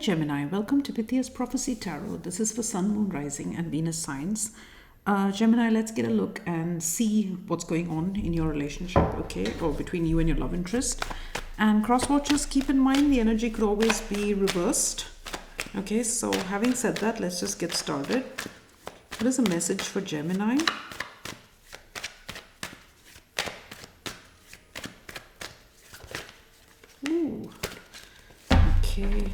Gemini, welcome to Pithia's Prophecy Tarot. This is for Sun, Moon, Rising and Venus signs. Gemini, let's get a look and see what's going on in your relationship, okay, or between you and your love interest. And cross watchers, keep in mind the energy could always be reversed. Okay, so having said that, let's just get started. What is a message for Gemini? Ooh, okay.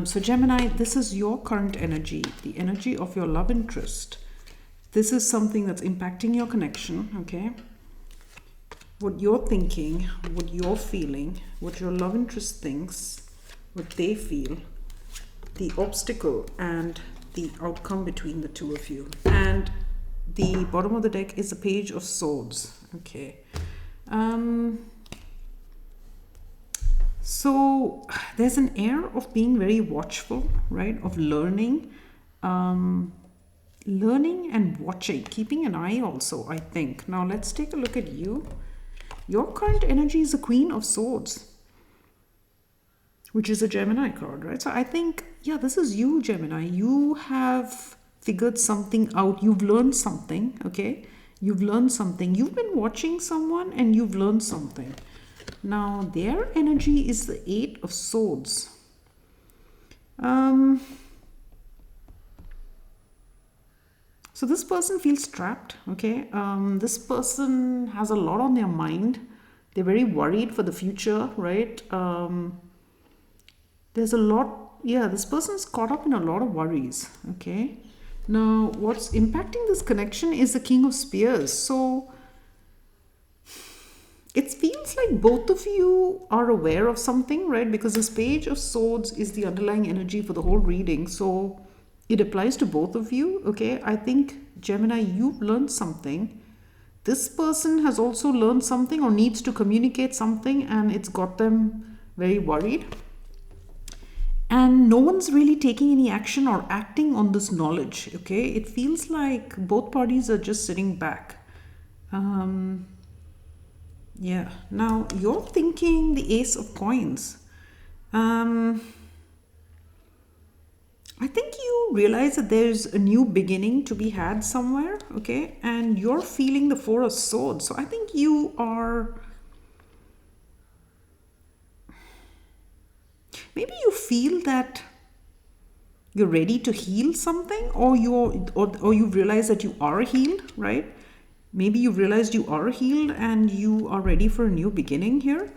So Gemini, this is your current energy, the energy of your love interest. This is something that's impacting your connection, okay? What you're thinking, what you're feeling, what your love interest thinks, what they feel, the obstacle and the outcome between the two of you. And the bottom of the deck is a Page of Swords, okay? So there's an air of being very watchful, right? Of learning, learning and watching, keeping an eye also, I think. Now let's take a look at you. Your current energy is the Queen of Swords, which is a Gemini card, right? So I think, yeah, this is you, Gemini. You have figured something out. You've learned something, okay? You've learned something. You've been watching someone and you've learned something. Now, their energy is the Eight of Swords. So this person feels trapped, okay? This person has a lot on their mind. They're very worried for the future, right? There's a lot, yeah, this person's caught up in a lot of worries, okay? Now, what's impacting this connection is the King of Spears. So it feels like both of you are aware of something, right? Because this Page of Swords is the underlying energy for the whole reading. So it applies to both of you, okay? I think, Gemini, you've learned something. This person has also learned something or needs to communicate something, and it's got them very worried. And no one's really taking any action or acting on this knowledge, okay? It feels like both parties are just sitting back. Yeah, now you're thinking the Ace of Coins. I think you realize that there's a new beginning to be had somewhere, okay? And you're feeling the Four of Swords. So I think you are... Maybe you feel that you're ready to heal something, or you've realized that you are healed, right? Maybe you've realized you are healed and you are ready for a new beginning here.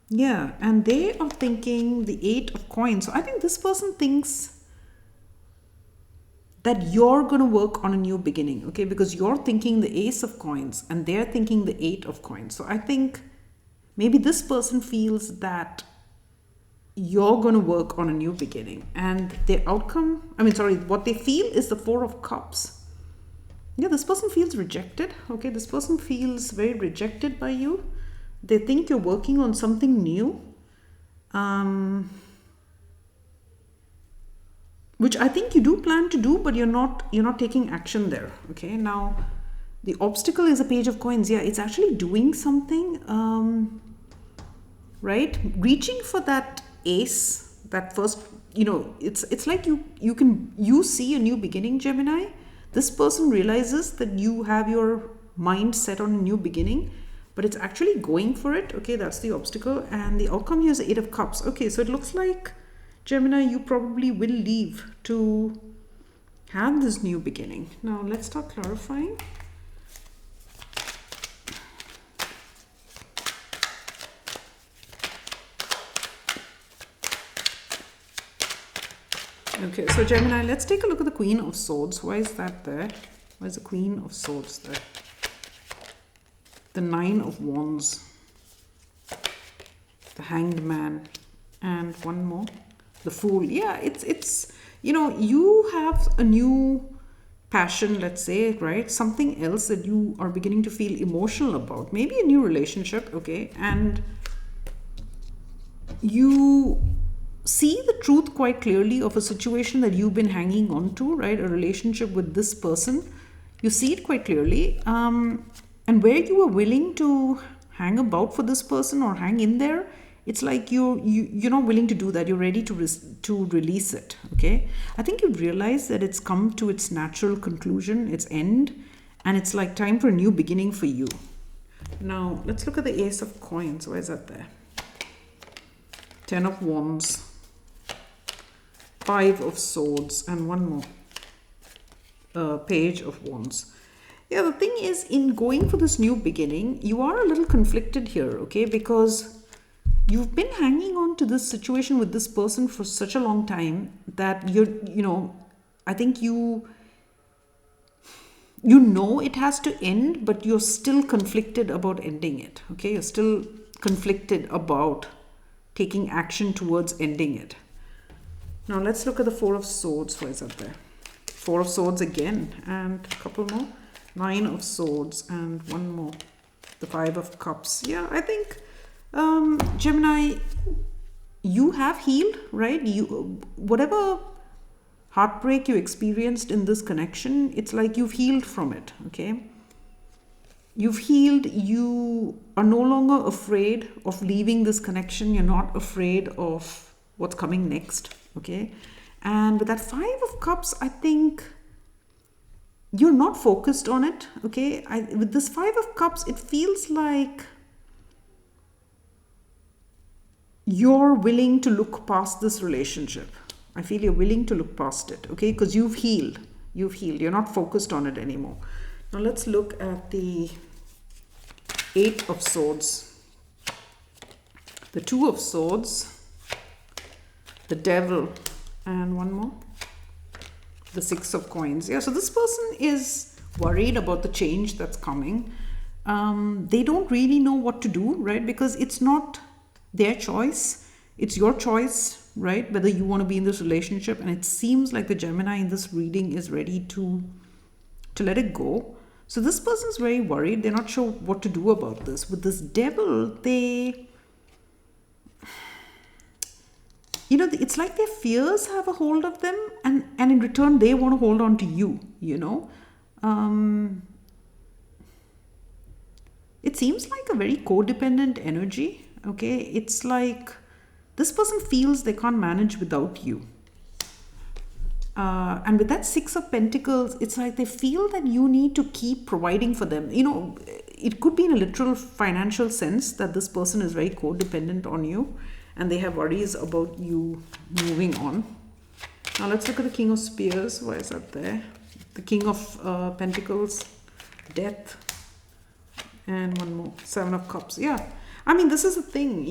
Yeah, and they are thinking the Eight of Coins. So I think this person thinks that you're going to work on a new beginning, okay? Because you're thinking the Ace of Coins and they're thinking the Eight of Coins. So I think maybe this person feels that you're going to work on a new beginning, and their outcome, what they feel is the Four of Cups. Yeah, this person feels rejected, okay? This person feels very rejected by you. They think you're working on something new, which I think you do plan to do, but you're not taking action there, okay? Now, the obstacle is a Page of Coins. Yeah, it's actually doing something, right? Reaching for that ace, that first, it's like you see a new beginning, Gemini. This person realizes that you have your mind set on a new beginning, but it's actually going for it, okay? That's the obstacle. And the outcome here is the Eight of Cups. Okay, so it looks like, Gemini, you probably will leave to have this new beginning. Now let's start clarifying. Okay, so Gemini, let's take a look at the Queen of Swords. Why is that there? Why is the Queen of Swords there? The Nine of Wands, the Hanged Man, and one more, the Fool. Yeah, it's you have a new passion, let's say, right? Something else that you are beginning to feel emotional about. Maybe a new relationship, okay? And you see the truth quite clearly of a situation that you've been hanging on to, right? A relationship with this person. You see it quite clearly. And where you are willing to hang about for this person or hang in there, it's like you're not willing to do that. You're ready to release it. Okay. I think you realize that it's come to its natural conclusion, its end, and it's like time for a new beginning for you. Now let's look at the Ace of Coins. Why is that there? 10 of Wands, 5 of Swords, and one more, Page of Wands. Yeah, the thing is, in going for this new beginning, you are a little conflicted here, okay? Because you've been hanging on to this situation with this person for such a long time that I think you know it has to end, but you're still conflicted about ending it, okay? You're still conflicted about taking action towards ending it. Now let's look at the 4 of Swords. Why is that there? 4 of Swords again, and a couple more. 9 of Swords, and one more. The 5 of Cups. Yeah, I think Gemini, you have healed, right? Whatever heartbreak you experienced in this connection, it's like you've healed from it, okay? You've healed. You are no longer afraid of leaving this connection. You're not afraid of what's coming next, okay? And with that 5 of Cups, I think you're not focused on it, okay? With this 5 of Cups, it feels like you're willing to look past this relationship. I feel you're willing to look past it, okay? Because you've healed. You've healed. You're not focused on it anymore. Now let's look at the 8 of Swords, the 2 of Swords, the Devil, and one more, the 6 of Coins. Yeah, so this person is worried about the change that's coming. They don't really know what to do, right? Because it's not their choice. It's your choice, right? Whether you want to be in this relationship. And it seems like the Gemini in this reading is ready to let it go. So this person's very worried. They're not sure what to do about this. With this Devil, it's like their fears have a hold of them, and in return, they want to hold on to you, It seems like a very codependent energy, okay? It's like this person feels they can't manage without you. And with that 6 of Pentacles, it's like they feel that you need to keep providing for them. It could be in a literal financial sense that this person is very codependent on you and they have worries about you moving on. Now let's look at the King of Spears. Why is that there? The King of Pentacles, Death, and one more, 7 of Cups. Yeah, I mean, this is the thing,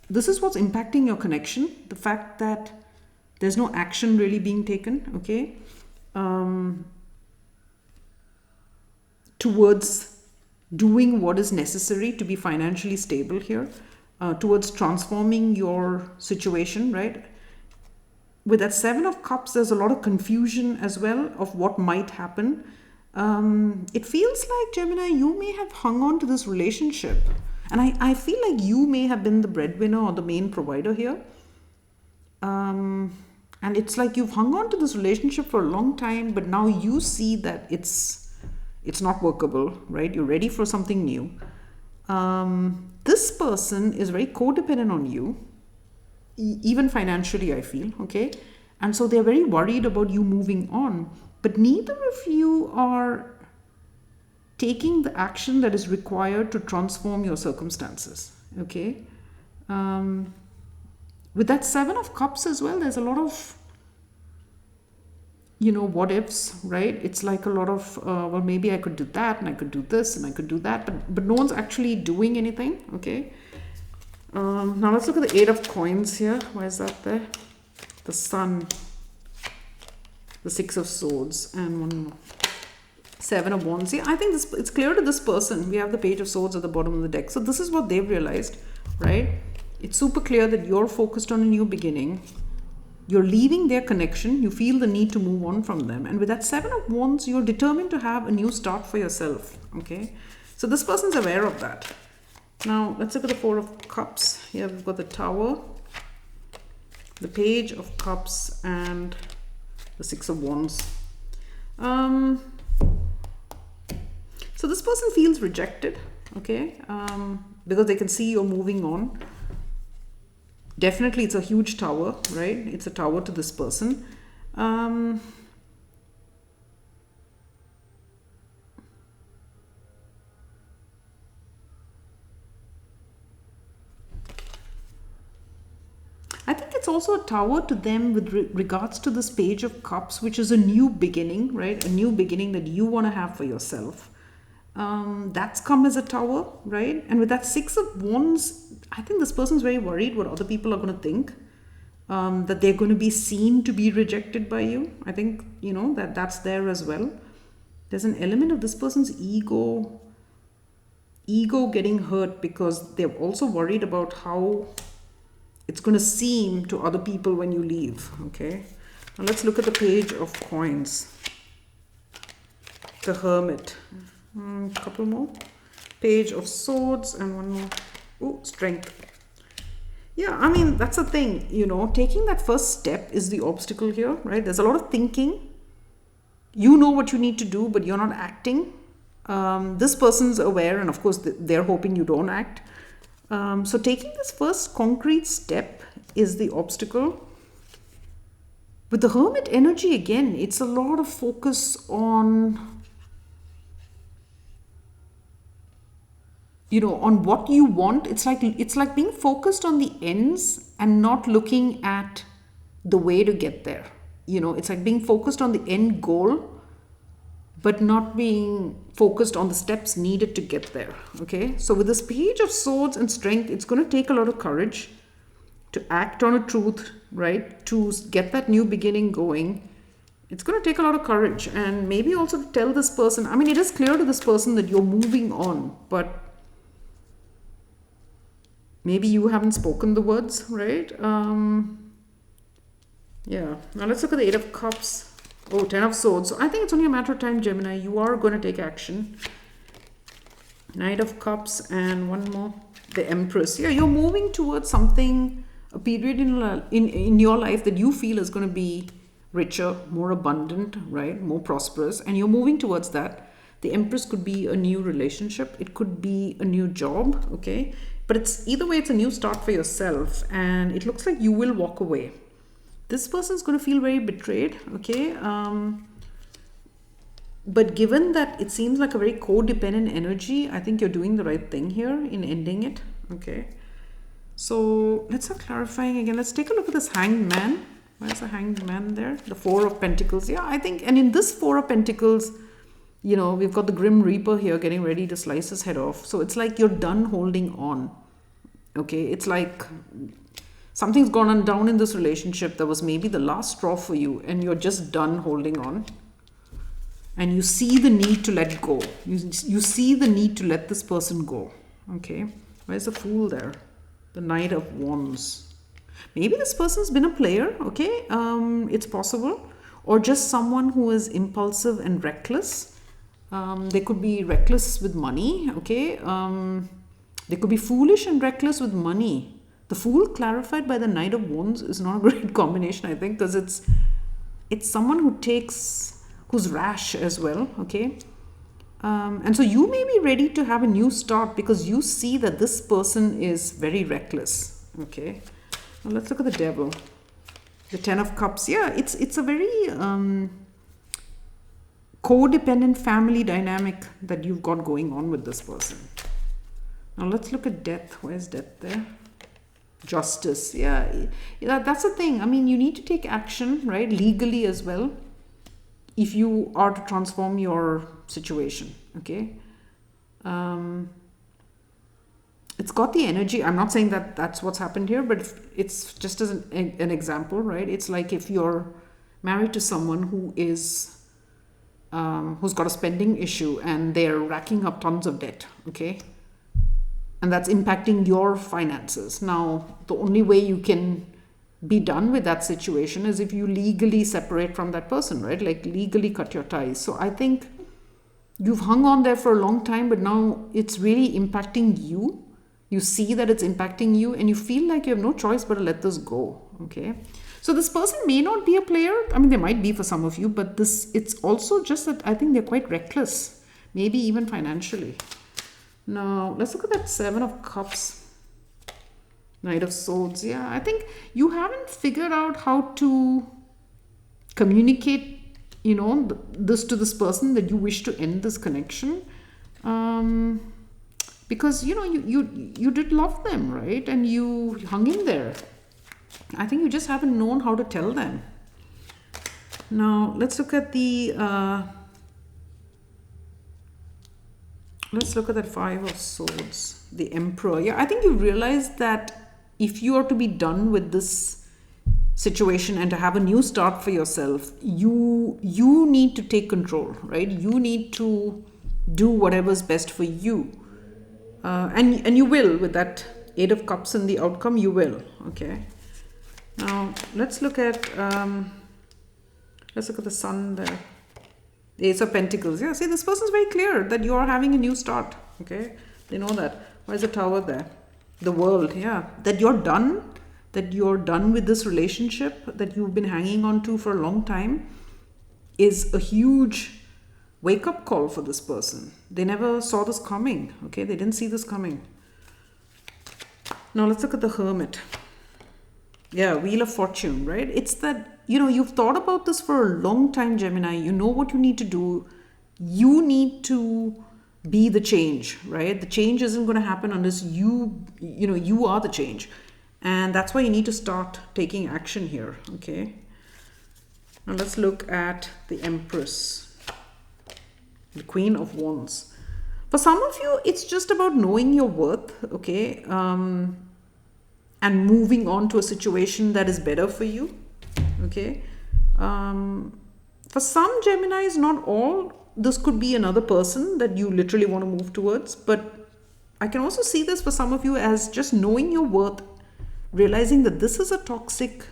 this is what's impacting your connection. The fact that there's no action really being taken, okay, towards doing what is necessary to be financially stable here, towards transforming your situation, right? With that 7 of Cups, there's a lot of confusion as well of what might happen. It feels like, Gemini, you may have hung on to this relationship. And I feel like you may have been the breadwinner or the main provider here. And it's like you've hung on to this relationship for a long time, but now you see that it's not workable, right? You're ready for something new. This person is very codependent on you, even financially, I feel, okay? And so they're very worried about you moving on. But neither of you are taking the action that is required to transform your circumstances, okay? With that 7 of Cups as well, there's a lot of, what ifs, right? It's like a lot of, well, maybe I could do that, and I could do this, and I could do that, but no one's actually doing anything, okay? Now let's look at the 8 of Coins here. Why is that there? The Sun, the 6 of Swords, and one more, 7 of Wands. See, I think it's clear to this person. We have the Page of Swords at the bottom of the deck. So this is what they've realized, right? It's super clear that you're focused on a new beginning. You're leaving their connection. You feel the need to move on from them. And with that 7 of Wands, you're determined to have a new start for yourself, okay? So this person's aware of that. Now, let's look at the 4 of Cups. Here we've got the Tower, the Page of Cups, and the 6 of Wands. Um, so this person feels rejected, okay, because they can see you're moving on. Definitely, it's a huge tower, right? It's a tower to this person. I think it's also a tower to them with regards to this Page of Cups, which is a new beginning, right? A new beginning that you want to have for yourself. That's come as a tower, right? And with that Six of Wands, I think this person's very worried what other people are going to think. That they're going to be seen to be rejected by you. I think, you know, that's there as well. There's an element of this person's ego getting hurt because they're also worried about how it's going to seem to other people when you leave. Okay, now let's look at the Page of Coins, the Hermit, couple more, Page of Swords, and one more. Oh, Strength. Yeah, I mean, that's the thing, you know, taking that first step is the obstacle here, right? There's a lot of thinking. You know what you need to do, but you're not acting. This person's aware, and of course they're hoping you don't act. So taking this first concrete step is the obstacle. With the Hermit energy, again, it's a lot of focus on, you know, on what you want. It's like being focused on the ends and not looking at the way to get there. You know, it's like being focused on the end goal, but not being focused on the steps needed to get there. Okay, so with this Page of Swords and Strength, it's going to take a lot of courage to act on a truth, right? To get that new beginning going. It's going to take a lot of courage, and maybe also to tell this person, I mean, it is clear to this person that you're moving on, but maybe you haven't spoken the words, right? Yeah, now let's look at the Eight of Cups. Oh, Ten of Swords. So I think it's only a matter of time, Gemini. You are going to take action. Knight of Cups and one more, the Empress. Yeah, you're moving towards something, a period in your life that you feel is going to be richer, more abundant, right? More prosperous. And you're moving towards that. The Empress could be a new relationship. It could be a new job, okay? But it's either way, it's a new start for yourself. And it looks like you will walk away. This person's going to feel very betrayed, okay? But given that it seems like a very codependent energy, I think you're doing the right thing here in ending it, okay? So let's start clarifying again. Let's take a look at this Hanged Man. Where's the Hanged Man there? The Four of Pentacles. Yeah, I think, and in this Four of Pentacles, you know, we've got the Grim Reaper here getting ready to slice his head off. So it's like you're done holding on, okay? It's like something's gone on down in this relationship that was maybe the last straw for you, and you're just done holding on. And you see the need to let go. You see the need to let this person go. Okay. Where's the Fool there? The Knight of Wands. Maybe this person's been a player. Okay. It's possible. Or just someone who is impulsive and reckless. They could be reckless with money. Okay. They could be foolish and reckless with money. The Fool clarified by the Knight of Wands is not a great combination, I think, because it's someone who's rash as well, okay? And so you may be ready to have a new start because you see that this person is very reckless, okay? Now let's look at the Devil. The Ten of Cups. Yeah, it's a very codependent family dynamic that you've got going on with this person. Now let's look at Death. Where's Death there? Justice. Yeah, that's the thing. I mean, you need to take action, right? Legally as well, if you are to transform your situation, okay? It's got the energy. I'm not saying that that's what's happened here, but it's just as an example, right? It's like if you're married to someone who is who's got a spending issue and they're racking up tons of debt, okay? And that's impacting your finances. Now, the only way you can be done with that situation is if you legally separate from that person, right? Like legally cut your ties. So I think you've hung on there for a long time, but now it's really impacting you. You see that it's impacting you and you feel like you have no choice but to let this go, okay? So this person may not be a player. I mean, they might be for some of you, but it's also just that I think they're quite reckless, maybe even financially. Now, let's look at that Seven of Cups, Knight of Swords. Yeah, I think you haven't figured out how to communicate, this to this person, that you wish to end this connection. Because, you did love them, right? And you hung in there. I think you just haven't known how to tell them. Now, let's look at that Five of Swords, the Emperor. Yeah, I think you realize that if you are to be done with this situation and to have a new start for yourself, you need to take control, right? You need to do whatever's best for you. And you will, with that Eight of Cups and the outcome, you will, okay? Now, let's look at the Sun there. The Ace of Pentacles. Yeah, see, this person's very clear that you are having a new start. Okay, they know that. Why is the Tower there? The World. Yeah, that you're done. That you're done with this relationship that you've been hanging on to for a long time is a huge wake-up call for this person. They never saw this coming. Okay, they didn't see this coming. Now let's look at the Hermit. Yeah, Wheel of Fortune, right? It's that, you've thought about this for a long time, Gemini. You know what you need to do. You need to be the change, right? The change isn't going to happen unless you are the change. And that's why you need to start taking action here, okay? Now let's look at the Empress, the Queen of Wands. For some of you, it's just about knowing your worth, okay? And moving on to a situation that is better for you, okay? For some Geminis, not all, this could be another person that you literally want to move towards. But I can also see this for some of you as just knowing your worth, realizing that this is a toxic,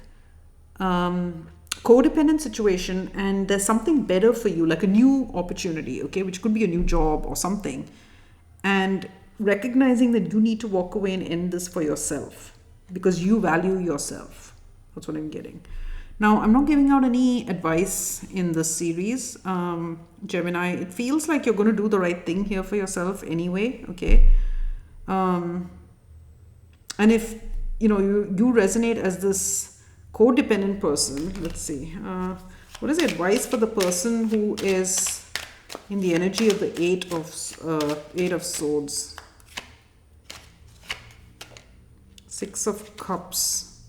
codependent situation and there's something better for you, like a new opportunity, okay? Which could be a new job or something. And recognizing that you need to walk away and end this for yourself, because you value yourself. That's what I'm getting. Now, I'm not giving out any advice in this series, Gemini. It feels like you're going to do the right thing here for yourself anyway, okay? And if, you resonate as this codependent person, let's see. What is the advice for the person who is in the energy of the Eight of Swords? Six of Cups.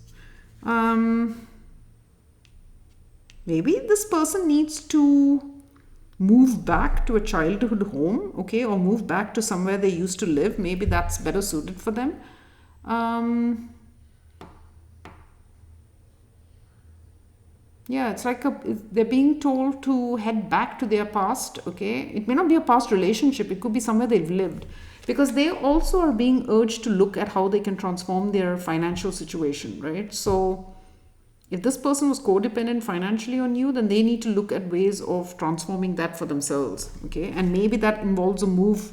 Maybe this person needs to move back to a childhood home, okay, or move back to somewhere they used to live. Maybe that's better suited for them. Yeah, it's like they're being told to head back to their past, okay? It may not be a past relationship. It could be somewhere they've lived. Because they also are being urged to look at how they can transform their financial situation, right? So if this person was codependent financially on you, then they need to look at ways of transforming that for themselves, okay? And maybe that involves a move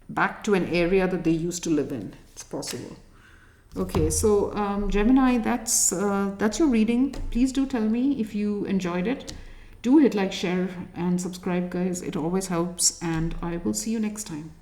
back to an area that they used to live in. It's possible. Okay, so Gemini, that's your reading. Please do tell me if you enjoyed it. Do hit like, share, and subscribe, guys. It always helps, and I will see you next time.